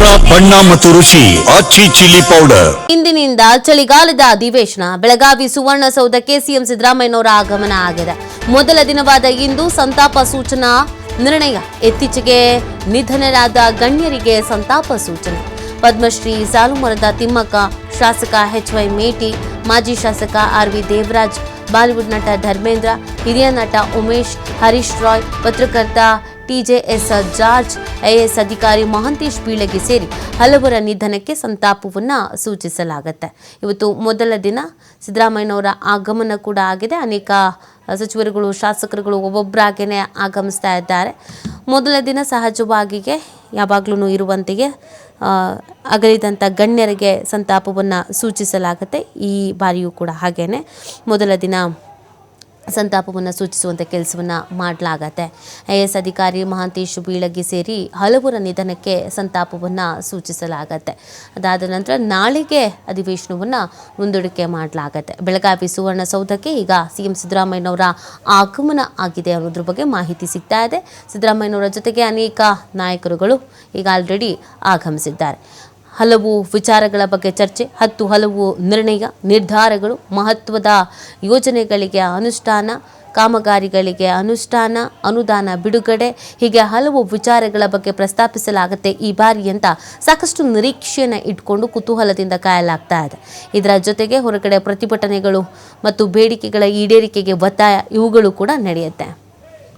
ಖಾರ ಬಣ್ಣ ಮತ್ತು ರುಚಿ ಆಚಿ ಚಿಲ್ಲಿ ಪೌಡರ್. ಇಂದಿನಿಂದ ಚಳಿಗಾಲದ ಅಧಿವೇಶನ. ಬೆಳಗಾವಿ ಸುವರ್ಣಸೌಧಕ್ಕೆ ಸಿಎಂ ಸಿದ್ದರಾಮಯ್ಯನವರ ಆಗಮನ ಆಗಿದೆ. ಮೊದಲ ದಿನವಾದ ಇಂದು ಸಂತಾಪ ಸೂಚನಾ ನಿರ್ಣಯ. ಇತ್ತೀಚೆಗೆ ನಿಧನರಾದ ಗಣ್ಯರಿಗೆ ಸಂತಾಪ ಸೂಚನೆ. ಪದ್ಮಶ್ರೀ ಸಾಲುಮರದ ತಿಮ್ಮಕ್ಕ, ಶಾಸಕ ಎಚ್.ವೈ. ಮೇಟಿ, ಮಾಜಿ ಶಾಸಕ ಆರ್.ವಿ. ದೇವರಾಜ್, ಬಾಲಿವುಡ್ ನಟ ಧರ್ಮೇಂದ್ರ, ಹಿರಿಯ ನಟ ಉಮೇಶ್, ಹರೀಶ್ ರಾಯ್, ಪತ್ರಕರ್ತ ಟಿ.ಜೆ.ಎಸ್. ಜಾರ್ಜ್, ಐಎಎಸ್ ಅಧಿಕಾರಿ ಮಹಾಂತೇಶ್ ಬೀಳಗಿ ಸೇರಿ ಹಲವರ ನಿಧನಕ್ಕೆ ಸಂತಾಪವನ್ನು ಸೂಚಿಸಲಾಗುತ್ತೆ. ಇವತ್ತು ಮೊದಲ ದಿನ ಸಿದ್ದರಾಮಯ್ಯನವರ ಆಗಮನ ಕೂಡ ಆಗಿದೆ. ಅನೇಕ ಸಚಿವರುಗಳು, ಶಾಸಕರುಗಳು ಒಬ್ಬೊಬ್ಬರಾಗೇನೆ ಆಗಮಿಸ್ತಾ ಇದ್ದಾರೆ. ಮೊದಲ ದಿನ ಸಹಜವಾಗಿಯೇ ಯಾವಾಗಲೂ ಇರುವಂತೆಯೇ ಅಗಲಿದಂಥ ಗಣ್ಯರಿಗೆ ಸಂತಾಪವನ್ನು ಸೂಚಿಸಲಾಗುತ್ತೆ. ಈ ಬಾರಿಯೂ ಕೂಡ ಹಾಗೇನೆ ಮೊದಲ ದಿನ ಸಂತಾಪವನ್ನು ಸೂಚಿಸುವಂಥ ಕೆಲಸವನ್ನು ಮಾಡಲಾಗತ್ತೆ. ಐಎಎಸ್ ಅಧಿಕಾರಿ ಮಹಾಂತೇಶ್ ಬೀಳಗಿ ಸೇರಿ ಹಲವರ ನಿಧನಕ್ಕೆ ಸಂತಾಪವನ್ನು ಸೂಚಿಸಲಾಗತ್ತೆ. ಅದಾದ ನಂತರ ನಾಳೆಗೆ ಅಧಿವೇಶನವನ್ನು ಮುಂದೂಡಿಕೆ ಮಾಡಲಾಗತ್ತೆ. ಬೆಳಗಾವಿ ಸುವರ್ಣಸೌಧಕ್ಕೆ ಈಗ ಸಿಎಂ ಸಿದ್ದರಾಮಯ್ಯನವರ ಆಗಮನ ಆಗಿದೆ ಅನ್ನೋದ್ರ ಬಗ್ಗೆ ಮಾಹಿತಿ ಸಿಗ್ತಾ ಇದೆ. ಸಿದ್ದರಾಮಯ್ಯನವರ ಜೊತೆಗೆ ಅನೇಕ ನಾಯಕರುಗಳು ಈಗ ಆಲ್ರೆಡಿ ಆಗಮಿಸಿದ್ದಾರೆ. ಹಲವು ವಿಚಾರಗಳ ಬಗ್ಗೆ ಚರ್ಚೆ, ಹಲವು ನಿರ್ಧಾರಗಳು, ಮಹತ್ವದ ಯೋಜನೆಗಳಿಗೆ ಅನುಷ್ಠಾನ, ಕಾಮಗಾರಿಗಳಿಗೆ ಅನುಷ್ಠಾನ, ಅನುದಾನ ಬಿಡುಗಡೆ, ಹೀಗೆ ಹಲವು ವಿಚಾರಗಳ ಬಗ್ಗೆ ಪ್ರಸ್ತಾಪಿಸಲಾಗುತ್ತೆ ಈ ಬಾರಿ ಅಂತ ಸಾಕಷ್ಟು ನಿರೀಕ್ಷೆಯನ್ನು ಇಟ್ಕೊಂಡು ಕುತೂಹಲದಿಂದ ಕಾಯಲಾಗ್ತಾ ಇದೆ. ಇದರ ಜೊತೆಗೆ ಹೊರಗಡೆ ಪ್ರತಿಭಟನೆಗಳು ಮತ್ತು ಬೇಡಿಕೆಗಳ ಈಡೇರಿಕೆಗೆ ಒತ್ತಾಯ ಇವುಗಳು ಕೂಡ ನಡೆಯುತ್ತೆ.